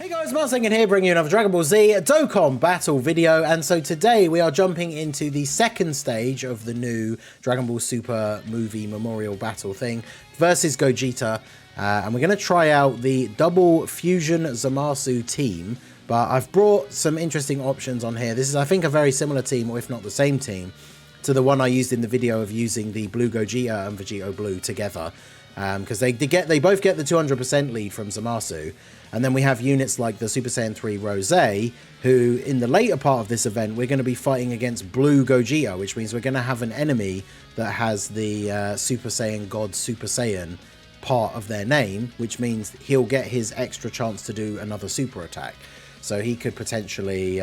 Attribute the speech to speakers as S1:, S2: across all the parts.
S1: Hey guys, Marsingin here, bringing you another Dragon Ball Z Dokkan battle video, and so today we are jumping into the second stage of the new Dragon Ball Super movie memorial battle thing versus Gogeta, and we're going to try out the double Fusion Zamasu team, but I've brought some interesting options on here. This is, I think, a very similar team, or if not the same team, to the one I used in the video of using the Blue Gogeta and Vegito Blue together, because they both get the 200% lead from Zamasu. And then we have units like the Super Saiyan 3 Rosé, who in the later part of this event, we're going to be fighting against Blue Gogeta, which means we're going to have an enemy that has the Super Saiyan God Super Saiyan part of their name, which means he'll get his extra chance to do another super attack. So he could potentially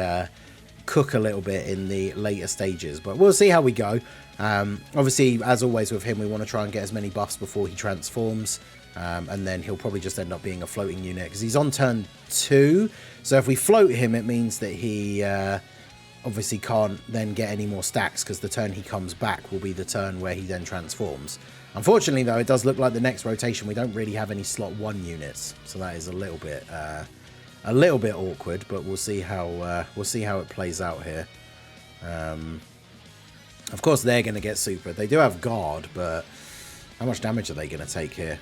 S1: cook a little bit in the later stages, but we'll see how we go. Obviously, as always with him, we want to try and get as many buffs before he transforms. And then he'll probably just end up being a floating unit because he's on turn 2. So if we float him, it means that he obviously can't then get any more stacks because the turn he comes back will be the turn where he then transforms. Unfortunately, though, it does look like the next rotation we don't really have any slot 1 units, so that is a little bit awkward. But we'll see how it plays out here. Of course, they're going to get super. They do have guard, but how much damage are they going to take here?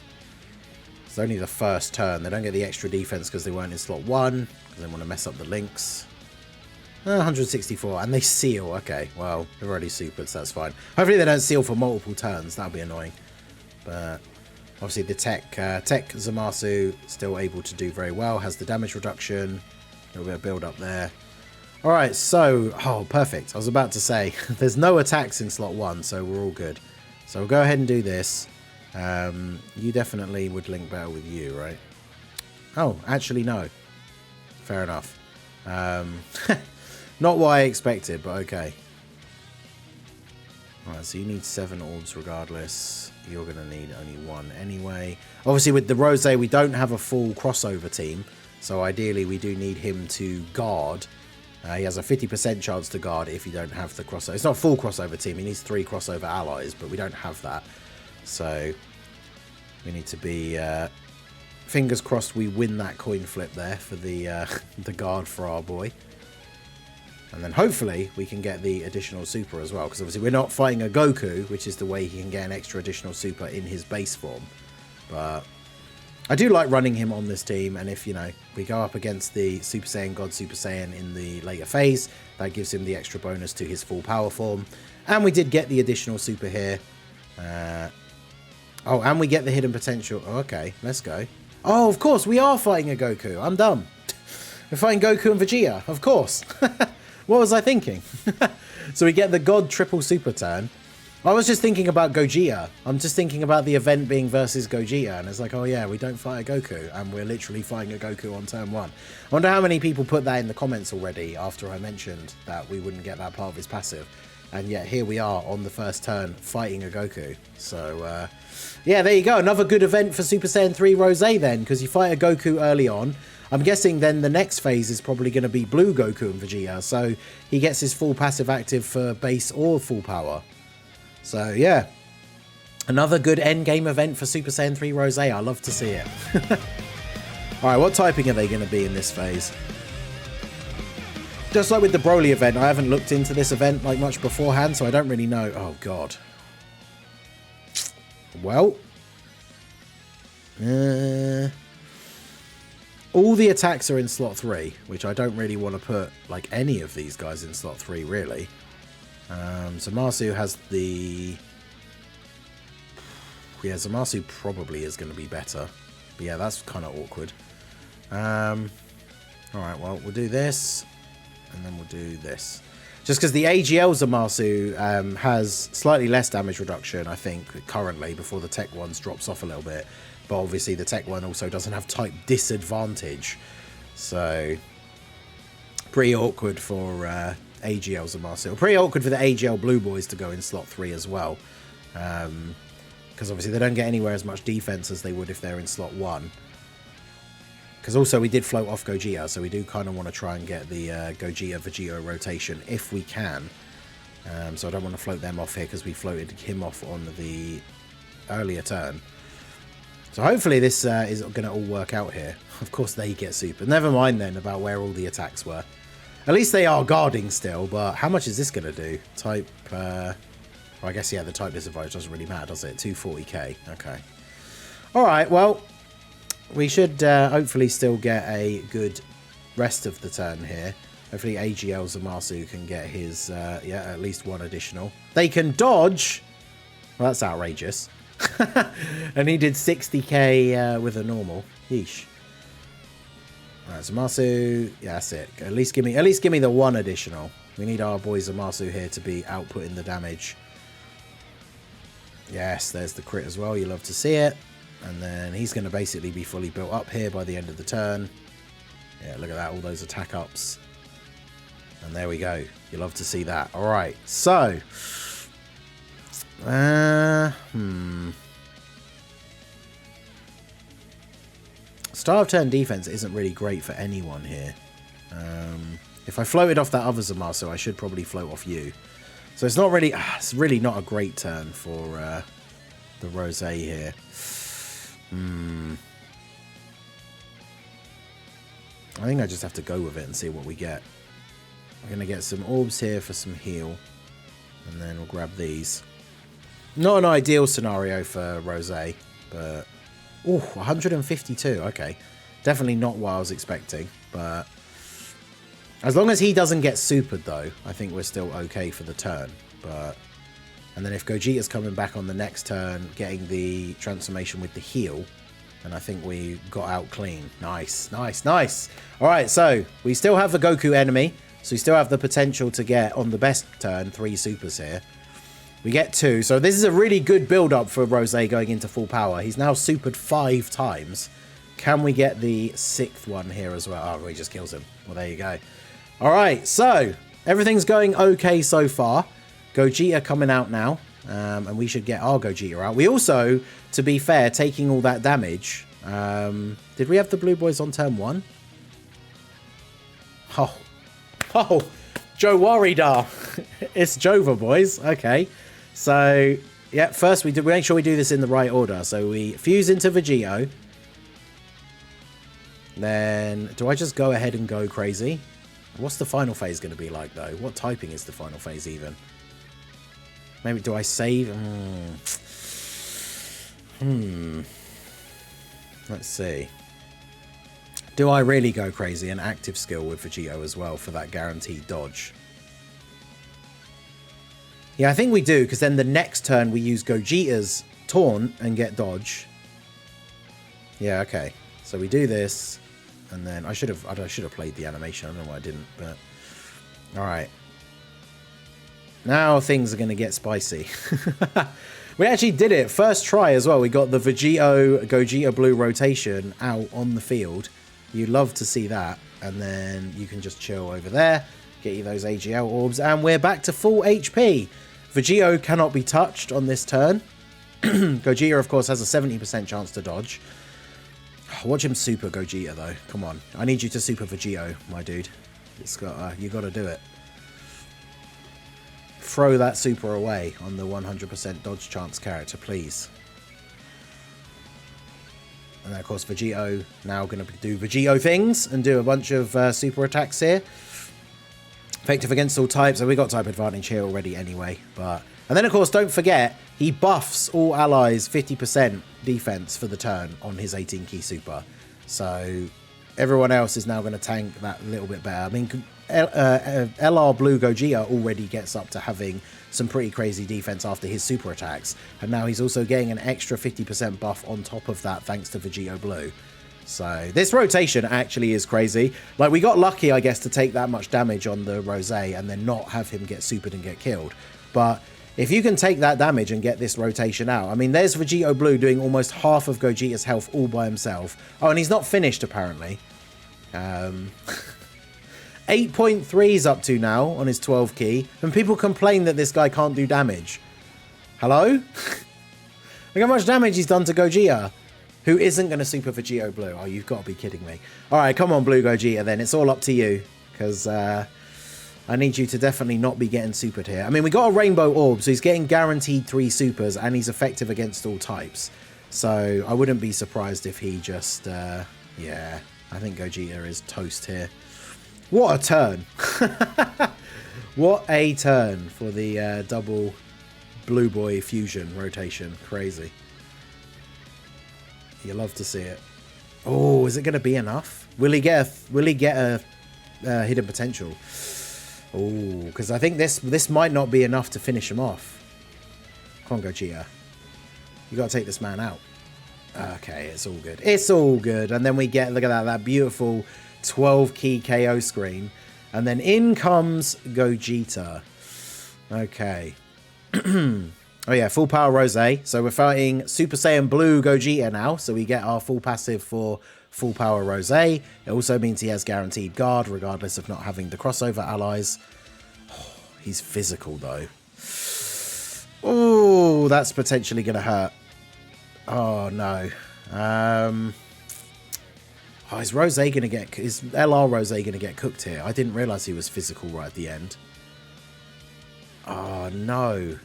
S1: It's only the first turn. They don't get the extra defense because they weren't in slot 1, because they want to mess up the links. 164, and they seal. Okay, well, they're already supered, so that's fine. Hopefully they don't seal for multiple turns. That'll be annoying. But obviously the Tech Zamasu still able to do very well. Has the damage reduction. A little bit of build up there. Alright, so, oh, perfect. I was about to say, there's no attacks in slot 1, so we're all good. So we'll go ahead and do this. You definitely would link better with you, right? Oh, actually, no. Fair enough. Not what I expected, but okay. Alright, so you need 7 orbs regardless. You're going to need only 1 anyway. Obviously, with the Rosé, we don't have a full crossover team. So ideally, we do need him to guard. He has a 50% chance to guard if you don't have the crossover. It's not a full crossover team. He needs 3 crossover allies, but we don't have that. So we need to be fingers crossed we win that coin flip there for the guard for our boy. And then hopefully we can get the additional super as well, because obviously we're not fighting a Goku, which is the way he can get an extra additional super in his base form. But I do like running him on this team, and if, you know, we go up against the Super Saiyan God Super Saiyan in the later phase, that gives him the extra bonus to his full power form. And we did get the additional super here. Oh, and we get the hidden potential. Oh, okay, let's go. Oh, of course, we are fighting a Goku. I'm dumb. We're fighting Goku and Vegeta, of course. What was I thinking? So we get the God triple super turn. I was just thinking about Gogeta. I'm just thinking about the event being versus Gogeta, and it's like, oh yeah, we don't fight a Goku, and we're literally fighting a Goku on turn 1. I wonder how many people put that in the comments already after I mentioned that we wouldn't get that part of his passive. And yet here we are on the first turn fighting a Goku. So yeah, there you go. Another good event for Super Saiyan 3 Rosé then, because you fight a Goku early on. I'm guessing then the next phase is probably going to be Blue Goku and Vegeta. So he gets his full passive active for base or full power. So yeah, another good endgame event for Super Saiyan 3 Rosé. I love to see it. Alright, what typing are they going to be in this phase? Just like with the Broly event, I haven't looked into this event like much beforehand, so I don't really know. Oh, God. Well. All the attacks are in slot 3, which I don't really want to put like any of these guys in slot 3, really. Zamasu has the... Yeah, Zamasu probably is going to be better. But yeah, that's kind of awkward. Alright, well, we'll do this. And then we'll do this. Just because the AGL Zamasu has slightly less damage reduction, I think, currently, before the Tech ones drops off a little bit. But obviously the Tech one also doesn't have type disadvantage. So, pretty awkward for AGL Zamasu. Pretty awkward for the AGL Blue Boys to go in slot 3 as well. Because obviously they don't get anywhere as much defense as they would if they're in slot 1. Because also we did float off Gogeta, so we do kind of want to try and get the Gogeta-Vegito rotation if we can. So I don't want to float them off here because we floated him off on the earlier turn. So hopefully this is going to all work out here. Of course they get super. Never mind then about where all the attacks were. At least they are guarding still, but how much is this going to do? Type, well, I guess, yeah, the type disadvantage doesn't really matter, does it? 240k. Okay. All right, well, we should hopefully still get a good rest of the turn here. Hopefully AGL Zamasu can get his, yeah, at least one additional. They can dodge. Well, that's outrageous. And he did 60k with a normal. Yeesh. Alright, Zamasu. Yeah, that's it. At least give me the one additional. We need our boy Zamasu here to be outputting the damage. Yes, there's the crit as well. You love to see it. And then he's going to basically be fully built up here by the end of the turn. Yeah, look at that. All those attack ups. And there we go. You love to see that. Alright, so... Start of turn defense isn't really great for anyone here. If I floated off that other Zamasu, I should probably float off you. So it's not really... it's really not a great turn for the Rosé here. I think I just have to go with it and see what we get. We're going to get some orbs here for some heal. And then we'll grab these. Not an ideal scenario for Rosé, but... Oh, 152. Okay. Definitely not what I was expecting, but... As long as he doesn't get supered, though, I think we're still okay for the turn. But... And then if Gogeta's coming back on the next turn, getting the transformation with the heal, then I think we got out clean. Nice, nice, nice. All right, so we still have the Goku enemy. So we still have the potential to get, on the best turn, 3 supers here. We get 2. So this is a really good build-up for Rosé going into full power. He's now supered 5 times. Can we get the 6th one here as well? Oh, he just kills him. Well, there you go. All right, so everything's going okay so far. Gogeta coming out now. And we should get our Gogeta out. We also, to be fair, taking all that damage. Did we have the blue boys on turn 1? Oh, Joe Warida. It's Jova, boys. Okay. So, yeah, first we make sure we do this in the right order. So we fuse into VEGITO. Then, do I just go ahead and go crazy? What's the final phase going to be like, though? What typing is the final phase, even? Maybe, do I save? Let's see. Do I really go crazy and active skill with VEGITO as well for that guaranteed dodge? Yeah, I think we do, because then the next turn we use Gogeta's taunt and get dodge. Yeah, okay. So we do this, and then I should have played the animation. I don't know why I didn't, but all right. Now things are going to get spicy. We actually did it first try as well. We got the VEGITO Gogeta blue rotation out on the field. You love to see that, and then you can just chill over there, get you those AGL orbs, and we're back to full HP. VEGITO cannot be touched on this turn. Gogeta, of course, has a 70% chance to dodge. Watch him super Gogeta, though. Come on. I need you to super VEGITO, my dude. It's got, you got to do it. Throw that super away on the 100% dodge chance character, please. And then, of course, VEGITO now going to do VEGITO things and do a bunch of super attacks here. Effective against all types. So we got type advantage here already anyway. And then, of course, don't forget, he buffs all allies 50% defense for the turn on his 18 key super. So everyone else is now going to tank that a little bit better. I mean, LR Blue Gogeta already gets up to having some pretty crazy defense after his super attacks. And now he's also getting an extra 50% buff on top of that thanks to VEGITO Blue. So this rotation actually is crazy. Like, we got lucky, I guess, to take that much damage on the Rosé and then not have him get supered and get killed. But if you can take that damage and get this rotation out, I mean, there's VEGITO Blue doing almost half of Gogeta's health all by himself. Oh, and he's not finished, apparently. 8.3 is up to now on his 12 key. And people complain that this guy can't do damage. Hello? Look how much damage he's done to Gogeta. Who isn't going to super VEGITO Blue? Oh, you've got to be kidding me. All right, come on, Blue Gogeta, then. It's all up to you. Because I need you to definitely not be getting supered here. I mean, we got a Rainbow Orb, so he's getting guaranteed 3 supers, and he's effective against all types. So I wouldn't be surprised if he just Yeah, I think Gogeta is toast here. What a turn. What a turn for the double Blue Boy fusion rotation. Crazy. You love to see it. Oh, is it going to be enough? Will he get a hidden potential? Oh, because I think this might not be enough to finish him off. Come on, Gogeta. You got to take this man out. Okay, it's all good. It's all good. And then we get, look at that beautiful 12 key KO screen. And then in comes Gogeta. Okay. Oh yeah, full power Rosé. So we're fighting Super Saiyan Blue Gogeta now. So we get our full passive for full power Rosé. It also means he has guaranteed guard, regardless of not having the crossover allies. Oh, he's physical though. Oh, that's potentially going to hurt. Oh no. Oh, is Rosé going to get... Is LR Rosé going to get cooked here? I didn't realise he was physical right at the end. Oh no.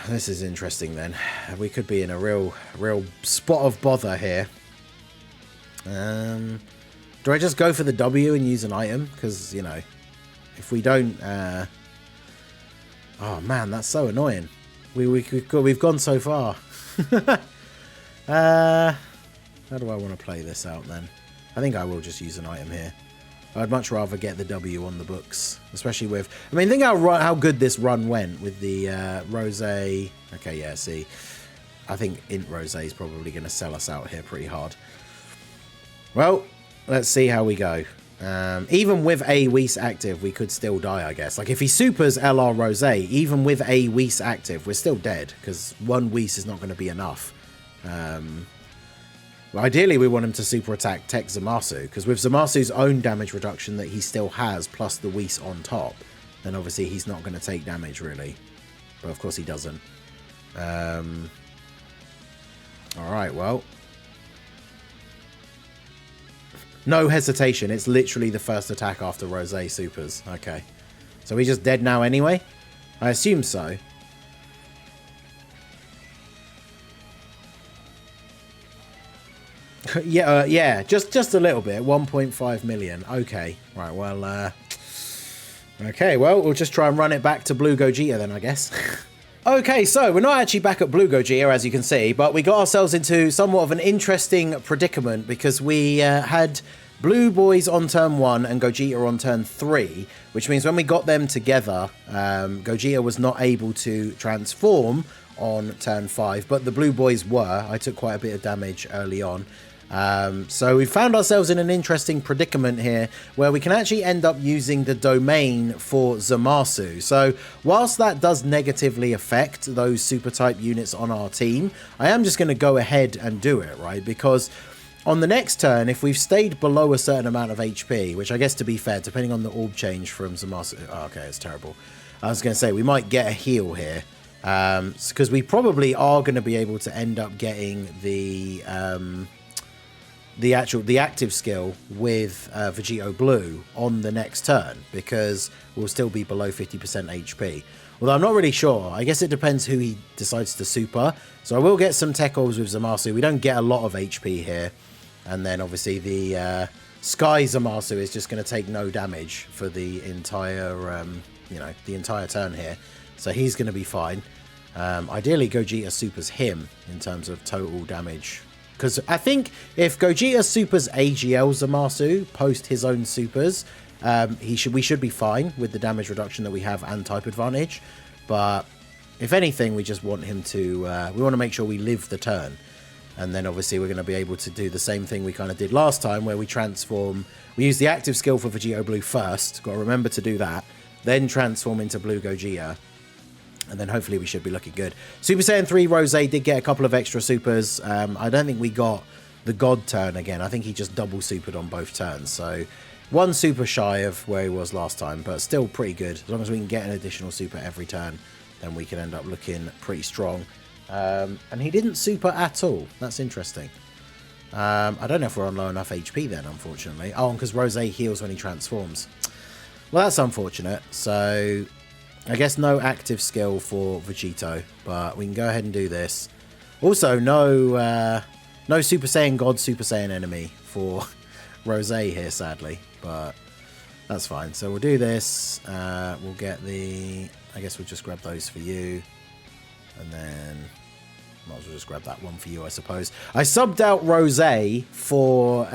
S1: This is interesting then. We could be in a real spot of bother here. Do I just go for the W and use an item? Because, you know, if we don't... Oh man, that's so annoying. We've gone so far. How do I want to play this out then? I think I will just use an item here. I'd much rather get the W on the books, especially with... I mean, think how good this run went with the Rosé. Okay, yeah, see. I think Int Rosé is probably going to sell us out here pretty hard. Well, let's see how we go. Even with a Whis active, we could still die, I guess. Like, if he supers LR Rosé, even with a Whis active, we're still dead, because one Whis is not going to be enough. Well, ideally, we want him to super attack Tech Zamasu, because with Zamasu's own damage reduction that he still has, plus the Whis on top, then obviously he's not going to take damage, really. But of course he doesn't. Alright, well. No hesitation, it's literally the first attack after Rosé supers. Okay. So he's just dead now anyway? I assume so. Yeah, just a little bit. 1.5 million. Okay. Right, well, okay, well, we'll just try and run it back to Blue Gogeta then, I guess. Okay, so we're not actually back at Blue Gogeta, as you can see, but we got ourselves into somewhat of an interesting predicament because we had Blue Boys on turn 1 and Gogeta on turn 3, which means when we got them together, Gogeta was not able to transform on turn 5, but the Blue Boys were. I took quite a bit of damage early on. So we found ourselves in an interesting predicament here where we can actually end up using the domain for Zamasu. So whilst that does negatively affect those super type units on our team, I am just going to go ahead and do it, right? Because on the next turn, if we've stayed below a certain amount of HP, which I guess to be fair, depending on the orb change from Zamasu... Oh, okay, it's terrible. I was going to say, we might get a heal here. Because we probably are going to be able to end up getting the active skill with VEGITO Blue on the next turn, because we'll still be below 50% HP. Although I'm not really sure. I guess it depends who he decides to super. So I will get some tech orbs with Zamasu. We don't get a lot of HP here. And then obviously the Sky Zamasu is just going to take no damage for the entire, the entire turn here. So he's going to be fine. Ideally, Gogeta supers him in terms of total damage. Because I think if Gogeta supers AGL Zamasu post his own supers, we should be fine with the damage reduction that we have and type advantage. But if anything, we just want him to... we want to make sure we live the turn. And then obviously we're going to be able to do the same thing we kind of did last time, where we transform... We use the active skill for VEGITO Blue first. Got to remember to do that. Then transform into Blue Gogeta. And then hopefully we should be looking good. Super Saiyan 3 Rosé did get a couple of extra supers. I don't think we got the God turn again. I think he just double supered on both turns. So one super shy of where he was last time, but still pretty good. As long as we can get an additional super every turn, then we can end up looking pretty strong. And he didn't super at all. That's interesting. I don't know if we're on low enough HP then, unfortunately. Oh, because Rosé heals when he transforms. Well, that's unfortunate. So... I guess no active skill for VEGITO, but we can go ahead and do this. Also, no Super Saiyan God, Super Saiyan enemy for Rosé here, sadly, but that's fine. So we'll do this. We'll get the... I guess we'll just grab those for you. And then... might as well just grab that one for you, I suppose. I subbed out Rosé for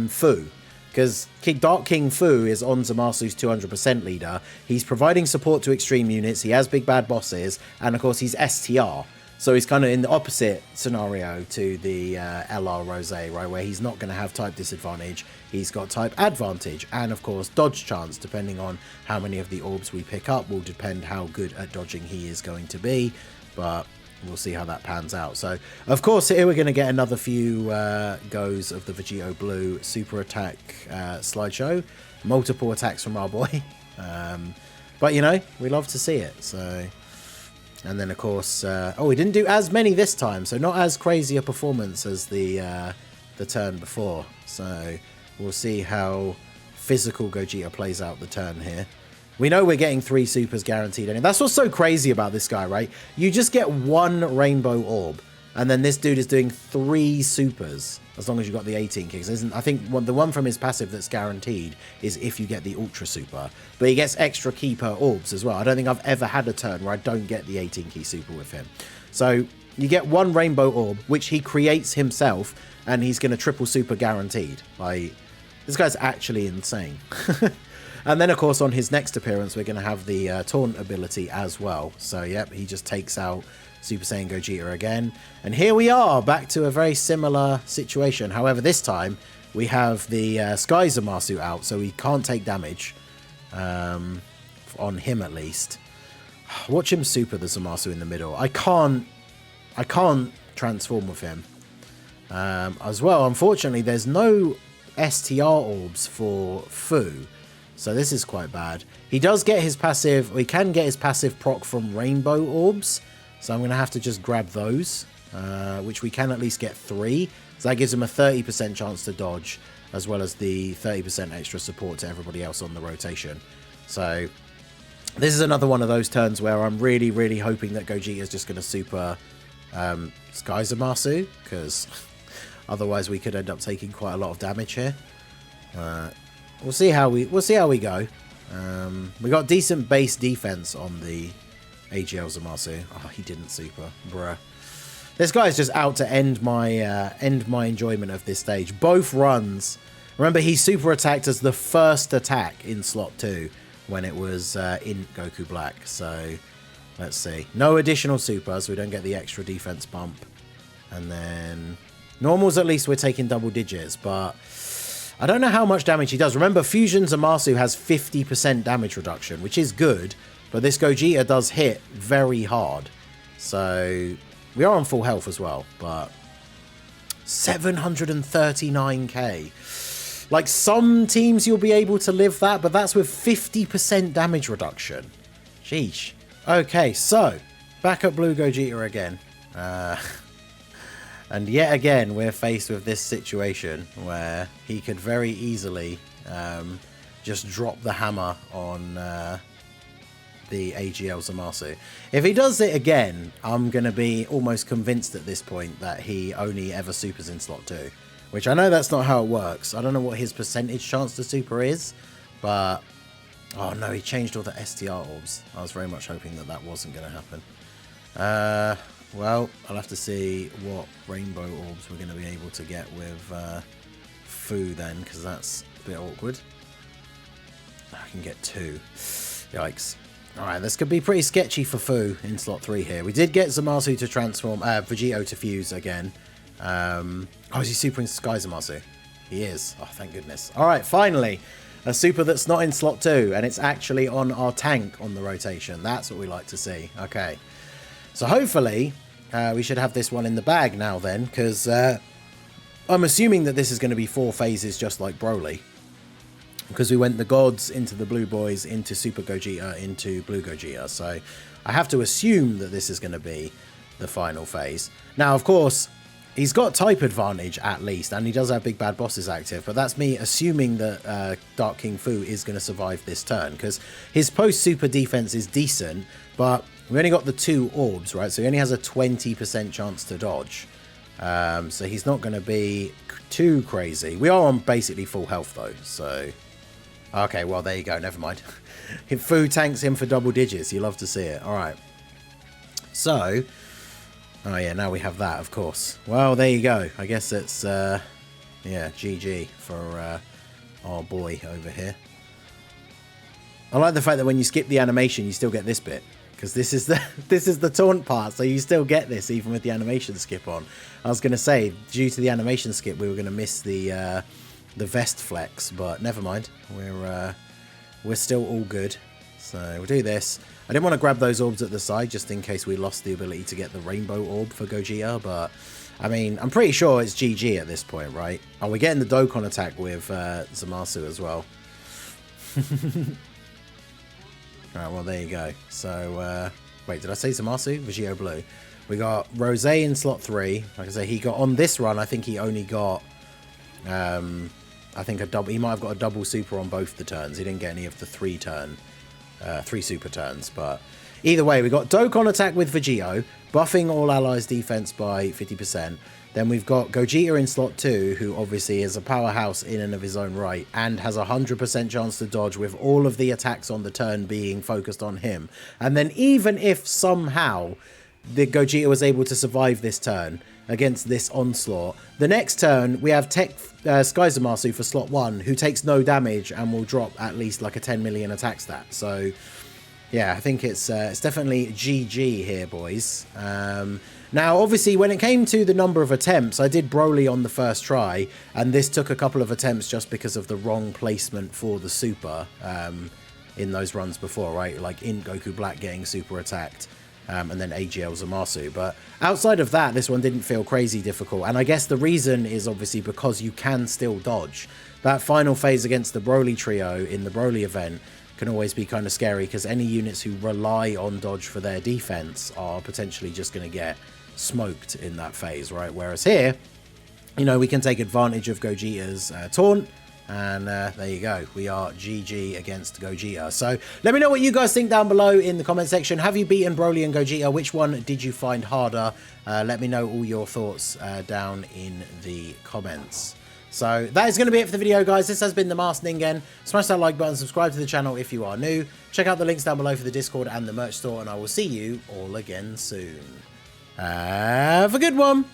S1: Fu. Because Dark King Fu is on Zamasu's 200% leader. He's providing support to extreme units. He has big bad bosses. And of course, he's STR. So he's kind of in the opposite scenario to the LR Rosé, right? Where he's not going to have type disadvantage. He's got type advantage. And of course, dodge chance, depending on how many of the orbs we pick up, will depend how good at dodging he is going to be. But we'll see how that pans out. So, of course, here we're going to get another few goes of the Vegito Blue super attack slideshow. Multiple attacks from our boy. But, you know, we love to see it. So, and then, of course, oh, we didn't do as many this time. So, not as crazy a performance as the turn before. So, we'll see how physical Gogeta plays out the turn here. We know we're getting 3 supers guaranteed. And that's what's so crazy about this guy, right? You just get 1 rainbow orb. And then this dude is doing 3 supers. As long as you got the 18 kicks. I think the one from his passive that's guaranteed is if you get the ultra super. But he gets extra key per orbs as well. I don't think I've ever had a turn where I don't get the 18 key super with him. So you get 1 rainbow orb, which he creates himself. And he's going to triple super guaranteed. Like, this guy's actually insane. And then, of course, on his next appearance, we're going to have the Taunt ability as well. So, yep, he just takes out Super Saiyan Gogeta again. And here we are, back to a very similar situation. However, this time, we have the Sky Zamasu out, so he can't take damage. On him, at least. Watch him super the Zamasu in the middle. I can't transform with him. As well, unfortunately, there's no STR orbs for Fu. So this is quite bad. He does get his passive, or he can get his passive proc from rainbow orbs. So I'm going to have to just grab those, which we can at least get 3. So that gives him a 30% chance to dodge, as well as the 30% extra support to everybody else on the rotation. So this is another one of those turns where I'm really, really hoping that Gogeta is just going to super Sky Zamasu, because otherwise we could end up taking quite a lot of damage here. We'll see how we go. We got decent base defense on the AGL Zamasu. Oh, he didn't super, bruh. This guy is just out to end my enjoyment of this stage. Both runs. Remember, he super attacked as the first attack in slot 2 when it was in Goku Black. So let's see. No additional supers. We don't get the extra defense bump. And then normals, at least we're taking double digits, but I don't know how much damage he does. Remember, Fusion Zamasu has 50% damage reduction, which is good, but this Gogeta does hit very hard. So we are on full health as well, but 739k. Like, some teams you'll be able to live that, but that's with 50% damage reduction. Sheesh. Okay, so back at Blue Gogeta again. And yet again, we're faced with this situation where he could very easily just drop the hammer on the AGL Zamasu. If he does it again, I'm going to be almost convinced at this point that he only ever supers in slot 2. Which I know that's not how it works. I don't know what his percentage chance to super is, but... oh no, he changed all the STR orbs. I was very much hoping that that wasn't going to happen. Well, I'll have to see what rainbow orbs we're going to be able to get with Fu then, because that's a bit awkward. I can get 2. Yikes. Alright, this could be pretty sketchy for Fu in slot 3 here. We did get Zamasu to transform, Vegito to fuse again. Oh, is he super in Sky Zamasu? He is. Oh, thank goodness. Alright, finally. A super that's not in slot 2, and it's actually on our tank on the rotation. That's what we like to see. Okay. So hopefully, we should have this one in the bag now then, because I'm assuming that this is going to be 4 phases just like Broly. Because we went the gods into the blue boys, into Super Gogeta, into Blue Gogeta. So I have to assume that this is going to be the final phase. Now, of course, he's got type advantage at least, and he does have big bad bosses active, but that's me assuming that Dark King Fu is going to survive this turn, because his post-super defense is decent, but We only got the 2 orbs, right? So he only has a 20% chance to dodge. So he's not going to be too crazy. We are on basically full health, though. So, okay, well, there you go. Never mind. If Fu tanks him for double digits, you love to see it. All right. So, oh, yeah, now we have that, of course. Well, there you go. I guess it's, yeah, GG for our boy over here. I like the fact that when you skip the animation, you still get this bit. Because this is the taunt part, so you still get this even with the animation skip on. I was going to say, due to the animation skip, we were going to miss the vest flex, but never mind. We're still all good. So we'll do this. I didn't want to grab those orbs at the side, just in case we lost the ability to get the rainbow orb for Gogeta, but I mean, I'm pretty sure it's GG at this point, right? Oh, we're getting the Dokkan attack with Zamasu as well. Alright, well, there you go. So, wait, did I say Zamasu? VEGITO Blue. We got Rosé in slot 3. Like I say, he got on this run, I think he only got, I think he might have got a double super on both the turns. He didn't get any of the 3 super turns, but either way, we got Dokkan attack with VEGITO, buffing all allies defense by 50%. Then we've got Gogeta in slot 2, who obviously is a powerhouse in and of his own right, and has a 100% chance to dodge with all of the attacks on the turn being focused on him. And then even if somehow the Gogeta was able to survive this turn against this onslaught, the next turn we have Sky Zamasu for slot 1, who takes no damage and will drop at least like a 10 million attack stat. So yeah, I think it's definitely GG here, boys. Now, obviously, when it came to the number of attempts, I did Broly on the first try, and this took a couple of attempts just because of the wrong placement for the super in those runs before, right? Like in Goku Black getting super attacked, and then AGL Zamasu. But outside of that, this one didn't feel crazy difficult, and I guess the reason is obviously because you can still dodge. That final phase against the Broly trio in the Broly event can always be kind of scary, because any units who rely on dodge for their defense are potentially just going to get smoked in that phase, right? Whereas here, you know, we can take advantage of Gogeta's taunt, and there you go. We are GG against Gogeta. So let me know what you guys think down below in the comment section. Have you beaten Broly and Gogeta? Which one did you find harder? Let me know all your thoughts down in the comments. So that is going to be it for the video, guys. This has been The Masked Ningen. Smash that like button, subscribe to the channel if you are new. Check out the links down below for the Discord and the merch store, and I will see you all again soon. Have a good one.